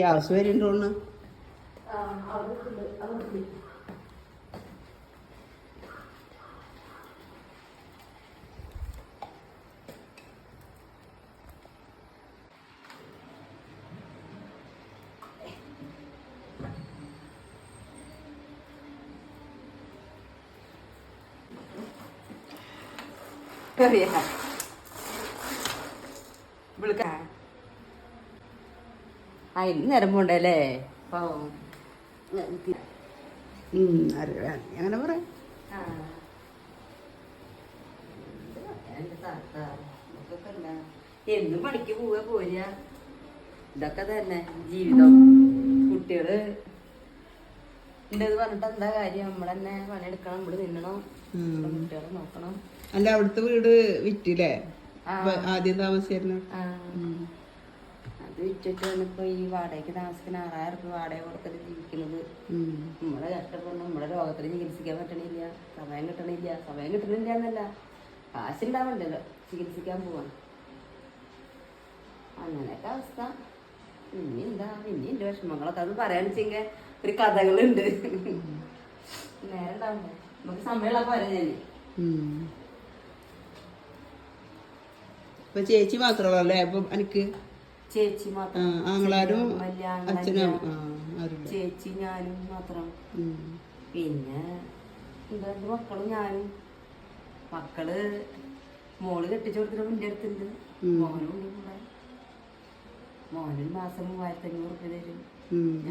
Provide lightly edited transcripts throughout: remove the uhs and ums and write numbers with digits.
Gas വരുന്നുണ്ടോന്ന് അതിന് നേരം പോണ്ടല്ലേ അങ്ങനെ പറയാം. എന്നും പണിക്ക് പോവുക പോരുക ഇതൊക്കെ തന്നെ ജീവിതം. കുട്ടികള് ഉണ്ടെന്ന് പറഞ്ഞിട്ട് എന്താ കാര്യം? നമ്മളെന്നെ പണിയെടുക്കണം, നമ്മള് തിന്നണം, കുട്ടികളെ നോക്കണം. അല്ല അവിടുത്തെ വീട് വിറ്റില്ലേ? ആദ്യം താമസിച്ചിരുന്നു. അത് വിറ്റിട്ടാണ് ഇപ്പൊ ഈ വാടകയ്ക്ക് താമസിക്കുന്ന 6000 രൂപ വാടക കൊടുത്തിട്ട് ജീവിക്കുന്നത്. നമ്മളെ കഷ്ടപ്പെടുന്നു. നമ്മളെ രോഗത്തിന് ചികിത്സിക്കാൻ പറ്റണില്ല, സമയം കിട്ടണില്ല എന്നല്ല, കാശുണ്ടാവണ്ടല്ലോ ചികിത്സിക്കാൻ പോവാൻ. അങ്ങനെയൊക്കെ അവസ്ഥ. ഇനിയുണ്ട് വിഷമങ്ങളൊക്കെ. അത് പറയാന്ന് വെച്ചെങ്കിൽ ഒരു കഥകളുണ്ട്. നേരം ഉണ്ടാവണ്ടേ, നമുക്ക് സമയമുള്ള പറയാൻ ഞാൻ. ഇപ്പൊ ചേച്ചി മാത്രമല്ലേ അപ്പൊ എനിക്ക്? ചേച്ചി മാത്രം, ചേച്ചി ഞാനും മാത്രം. പിന്നെ എന്താ മക്കളും ഞാനും. മക്കള് മോള് കെട്ടിച്ചു കൊടുത്തിട്ട് മുന്നേ അടുത്തുണ്ട്. മോനും ഉണ്ട് കൂടെ. മോനൊരു മാസം 3500 രൂപ തരും.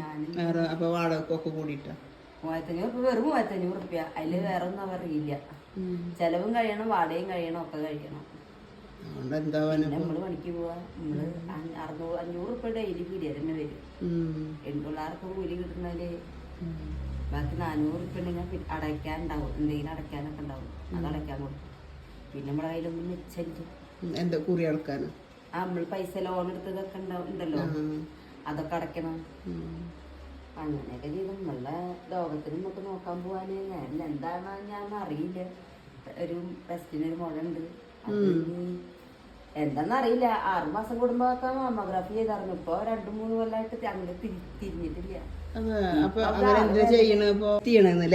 ഞാനും അപ്പൊ വാടകക്കൊക്കെ കൂടിയിട്ടാ 3500 രൂപ, വെറും 3500 രൂപ. അതില് വേറെ ഒന്നും അവറിയില്ല. ചെലവും കഴിയണം, വാടകയും കഴിയണം, ഒക്കെ കഴിയണം. നമ്മള് പണിക്ക് പോവാ. നമ്മള് 500 രൂപ ഡെയിലി പീടിയ തന്നെ വരും. പിള്ളേർക്ക് കൂലി കിട്ടുന്നാല് ബാക്കി 400 രൂപ ഉണ്ടെങ്കിൽ അടയ്ക്കാനുണ്ടാവും, എന്തെങ്കിലും അടയ്ക്കാനൊക്കെ ഉണ്ടാവും. അത് അടയ്ക്കാൻ കൊടുക്കും. പിന്നെ നമ്മുടെ കയ്യിലൊന്നും മിച്ചല്ല. കുറി അടക്കാനോ? നമ്മള് പൈസ ലോൺ എടുത്തതൊക്കെ ഉണ്ടല്ലോ, അതൊക്കെ അടയ്ക്കണം. അങ്ങനെയൊക്കെ ചെയ്തു നമ്മളുടെ ലോകത്തിന് നമുക്ക് നോക്കാൻ പോവാന് നേരം എന്താണ് ഞാൻ അറിയില്ല. ഒരു ടെസ്റ്റിനൊരു മുഴയുണ്ട്. എന്താന്നറിയില്ല. 6 മാസം കൂടുമ്പോഴൊക്കെ മാമോഗ്രാഫി ചെയ്തായിരുന്നു. ഇപ്പൊ 2-3 കൊല്ലമായിട്ട് അങ്ങനെ തിരിഞ്ഞിട്ടില്ല.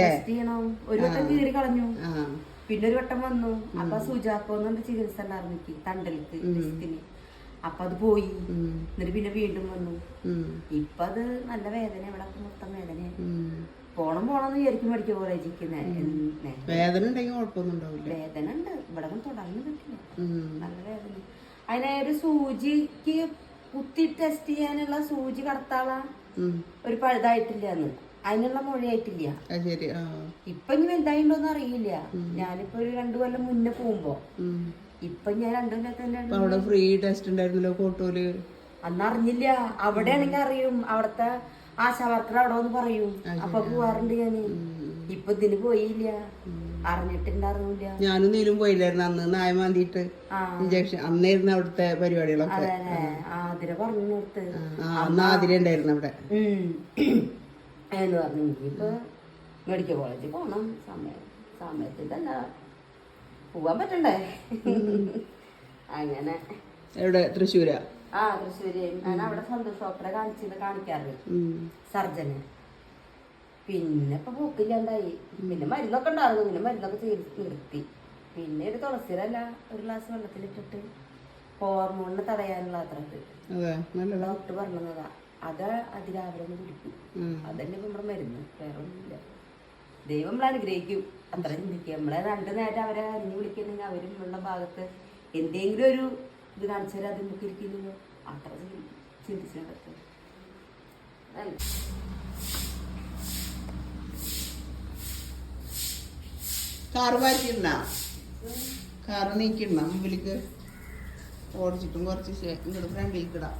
ടെസ്റ്റ് ചെയ്യണം. ഒരു വട്ടം കീറി കളഞ്ഞു, പിന്നെ ഒരു വട്ടം വന്നു. അപ്പൊ സുജാക്കോന്നുണ്ട് ചികിത്സ ഉണ്ടായിരുന്നു എനിക്ക് തണ്ടലിക്ക് ഡിസ്കിന്. അപ്പൊ അത് പോയി. എന്നിട്ട് പിന്നെ വീണ്ടും വന്നു. ഇപ്പൊ അത് നല്ല വേദന, ഇവിടെ മൊത്തം വേദന. പോണെന്ന് വിചാരിക്കും മെഡിക്കൽ കോളേജിക്ക്. വേദന ഉണ്ടെങ്കിൽ കുഴപ്പമൊന്നും വേദന ഉണ്ട്, ഇവിടെ തുടങ്ങാൻ പറ്റില്ല. നല്ല വേദന. അതിനെ ഒരു സൂചിക്ക് കുത്തി ടെസ്റ്റ് ചെയ്യാനുള്ള സൂചി കടത്താള ഒരു പഴുതായിട്ടില്ല എന്ന്, അതിനുള്ള മൊഴിയായിട്ടില്ല. ഇപ്പൊ ഇനി വലുതായിണ്ടോന്ന് അറിയില്ല. ഞാനിപ്പോ ഒരു 2 കൊല്ലം മുന്നേ പോകുമ്പോ, ഇപ്പൊ ഞാൻ 2 കൊല്ലം ഫ്രീ ടെസ്റ്റ് ഉണ്ടായിരുന്നല്ലോ കോട്ടൂര്. അന്ന് അറിഞ്ഞില്ല. അവിടെ ആണെങ്കിൽ അറിയും, അവിടത്തെ ആശാവർക്കർ അവിടെ ഒന്ന് പറയും. അപ്പൊ പോവാറുണ്ട് ഞാന്. ഇപ്പൊ ഇതിന് പോയില്ല, അറിഞ്ഞിട്ടുണ്ടായിരുന്നില്ല. ഞാനും നീലും പോയില്ലായിരുന്നു അന്ന് നായ മാന്തിയിട്ട് ഇഞ്ചക്ഷൻ. അന്നായിരുന്നു അവിടുത്തെ പരിപാടികളൊക്കെ. അതിനെ പറഞ്ഞു അതിലുണ്ടായിരുന്നു അവിടെ എന്ന് പറഞ്ഞു. ഇപ്പൊ മെഡിക്കൽ കോളേജിൽ പോണം. സമയത്തില്ല, പോവാൻ പറ്റണ്ടേ. അങ്ങനെ. എവിടെ? തൃശ്ശൂരാ? തൃശ്ശൂര്. ഞാൻ അവിടെ സന്തോഷ് ഡോക്ടറെ കാണിക്കാറ്, സർജന്. പിന്നെ ഇപ്പൊ പോക്കില്ലാണ്ടായി. പിന്നെ മരുന്നൊക്കെ ഉണ്ടായിരുന്നു, പിന്നെ മരുന്നൊക്കെ നിർത്തി. പിന്നെ ഒരു തുളസിരല്ല ഒരു ഗ്ലാസ് വെള്ളത്തിലിട്ടിട്ട് ഹോർമോണിനെ തടയാനുള്ള അത്രക്ക് ഡോക്ടർ പറഞ്ഞതാ. അത് അതിരാവിലെ ഒന്ന് കുടിക്കും. അതന്നെ ഇപ്പൊ നമ്മുടെ മരുന്ന്, വേറെ ഒന്നുമില്ല. ദൈവം നമ്മളെ അനുഗ്രഹിക്കും, അത്ര ചിന്തിക്കുക. നമ്മളെ 2 നേരം അവരെ അരിഞ്ഞു വിളിക്കുന്നെങ്കിൽ അവരും ഉള്ള ഭാഗത്ത് എന്തെങ്കിലും ഒരു ഇത് കാണിച്ചാൽ അത് നമുക്ക് ഇരിക്കുന്നില്ലോ. അത്ര ചിന്തിച്ചാൽ പറ്റും. കാറ് മാറ്റിയിരുന്ന കാറ് നീക്കിടണം മുമ്പിലേക്ക് ഓടിച്ചിട്ടും കുറച്ച് ഇങ്ങോട്ട് ഫ്രണ്ടിലേക്ക് ഇടാം.